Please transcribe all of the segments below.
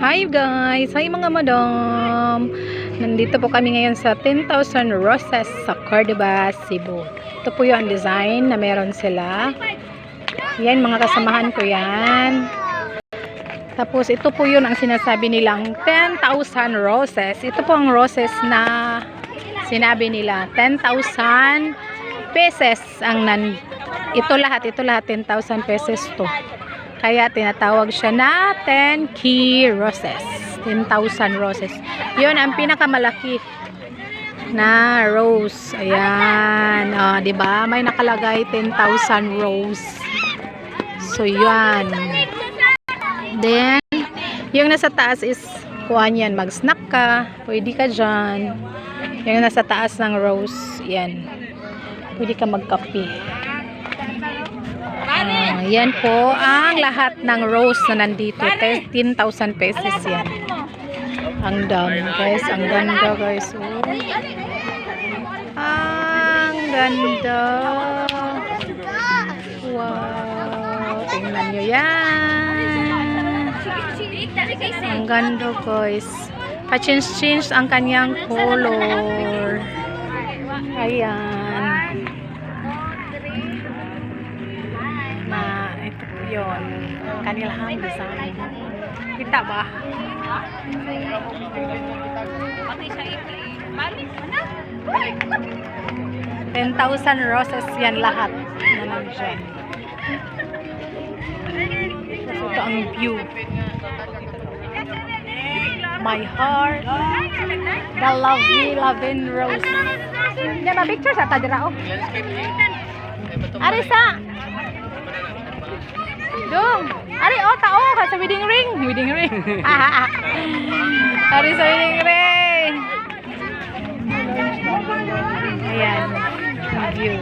Hi guys! Hi mga madam! Nandito po kami ngayon sa 10,000 Roses sa Cordova, Cebu. Ito po yung design na meron sila. Yan, mga kasamahan ko yan. Tapos ito po yun ang sinasabi nilang 10,000 roses. Ito po ang roses na sinabi nila. 10,000 pesos ang ito lahat 10,000 pesos to. Kaya tinatawag siya na 10K roses. 10,000 roses. Yun ang pinakamalaki na rose. Ayan. Oh, 'di ba? May nakalagay 10,000 rose. So, yan. Then, yung nasa taas is kuhaan yan. Mag-snack ka. Pwede ka dyan. Yung nasa taas ng rose. Yan. Pwede ka magkape. Yan po ang lahat ng rose na nandito. 10,000 pesos yan. Ang dami guys. Ang ganda guys. Oh. Ang ganda. Wow. Tingnan nyo yan. Ang ganda guys. Pa-change ang kanyang color. Ayan. Ito po yun. Kanilang design. Kita ba? 10,000 roses yan lahat na nandiyan. So, ito ang view. My heart. The lovely loving rose. Hindi, ma-picture sa tadira, oh. Arisa! Dong! Ari, oh, tao! Sa wedding ring! Wedding ring! Ari sa wedding ring! Ayan. Ang view.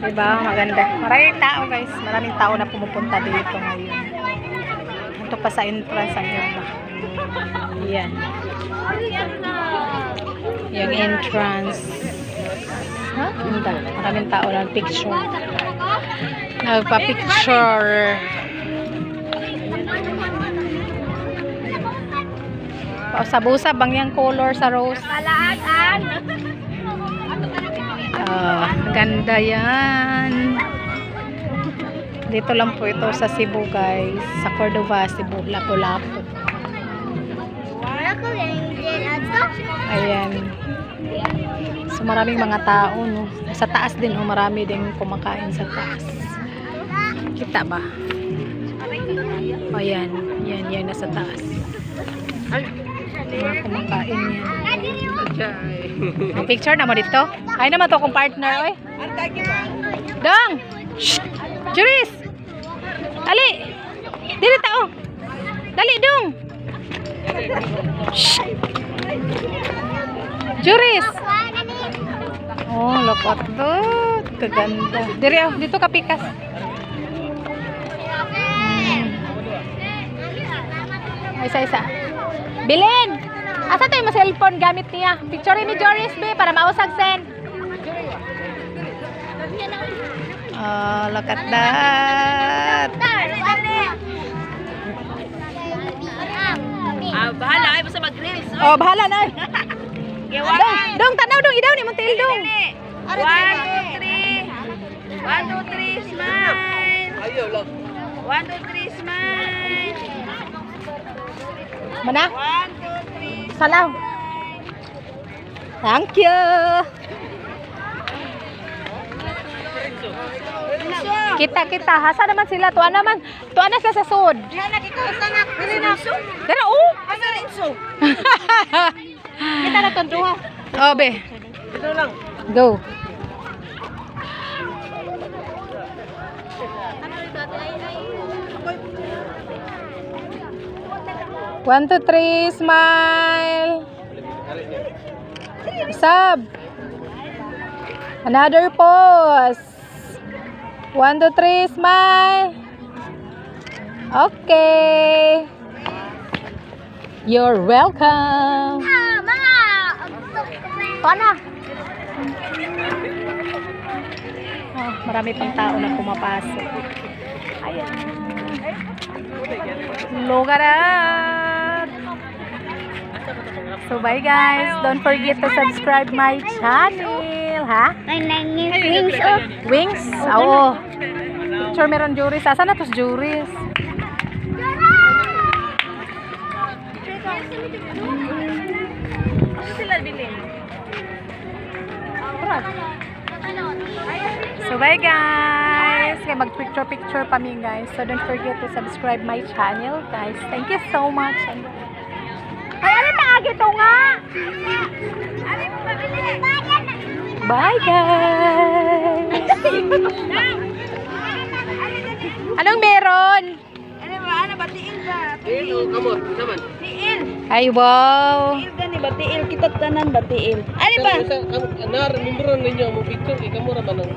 Diba? Maganda. Maraming tao, guys. Maraming tao na pumupunta dito ngayon. Ito pa sa entrance ang iba. Ayan. Yung entrance. Ganda. Maraming tao na picture. Nagpa-picture. Pausab-usab bang yung color sa rose. Ganda yan. Dito lang po ito sa Cebu guys. Sa Cordova, Cebu. Lapu-Lapu. Ayan. So maraming mga tao no. Sa taas din oh, marami din kumakain sa taas. Kita ba? O yan. Yan nasa taas. Mga kumakain yan. Ang picture na mo dito. Ay naman to kong partner. Oy. Dong! Shhh! Juris! Dali! Dili tao! Dali dong! Shhh! Juris! Oh, look at that. Kaganda. Diri oh, dito ka pikas. Isa-isa. Bilin! Asa tayo mo cellphone gamit niya? Picture ni Joris be para mausag send. Oh, look at that. Bahala ay basta mag-reels. Oh, bahala na. Dong, tanaw dong, idaw ni Montel dong. 1, 2, 3. 1, 2, 3, smile. Ayo lang. 1, 2, 3, smile. Mana? 1, 2, 3. Salaw. Thank you. Kita. Hasa naman sila. Tuan naman. Tuan na sila sa sud. Diyan na kita sa nak. Dili na. Dara, oh. Asa rin so. Kita na tonduha. Oh, be. Ito lang. Go. One, two, three, smile. Sub. Another pose. 1, 2, 3, smile. Okay. You're welcome. Pana. Oh, marami pang tao na pumapasok. Ayan. Look at that. So bye guys. Don't forget to subscribe my channel. Ha? Wings of Wings? Oo. Picture meron juris. Asan na tos juris? Ano sila bilhin? So bye guys. Kaya mag-picture pa mi guys. So don't forget to subscribe my channel guys. Thank you so much. Ay, ano na agito nga? Bye guys. Anong meron? Ano ba? Ano ba? Tiil ba? Kamot, naman. Tiil. Ay wow. Tiil gani ba? Tiil. Kitat tanan ba? Tiil. Ano ba? Nimburan ninyo mo picture ikaw mo ra ba nang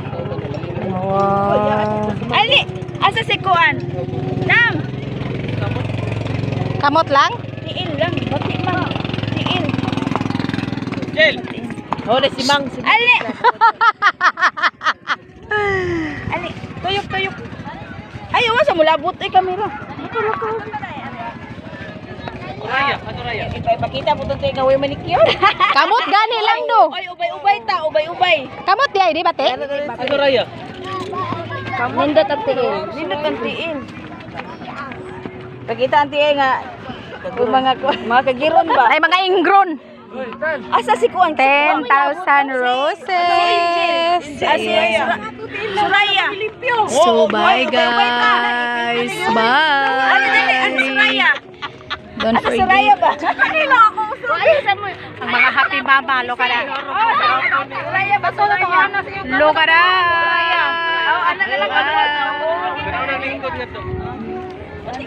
Wow. Ali! Asa si Kuan? Nam! Kamot lang? Tiil lang. Bati mang. Tiil. Jel. Oh, na si Mang. Ali! Ali! Tuyok, tuyok. Ay, awa sa mulabot ay kamera. Lako. Raya, ano raya? Ipakita po ito yung gawin manicure. Kamot gani lang do. Ay, ubay-ubay ta. Ubay-ubay. Kamot di ay di bate? Ano raya? Nindot ang tiil. Nindot ang tiil. Pakita ang tiil nga. Kung mga kagiron ba? Ay mga ingron. Asa si Kuan? 10,000 roses. Suraya. So bye guys. Ano dali? Ano Bye. Suraya? Don't Ano Suraya forget. ba? Kanino ako? Ang mga happy mama, look at that. Suraya ba? Suraya. Look at that. Ano na lang ako? Pero ang lingkod nga to.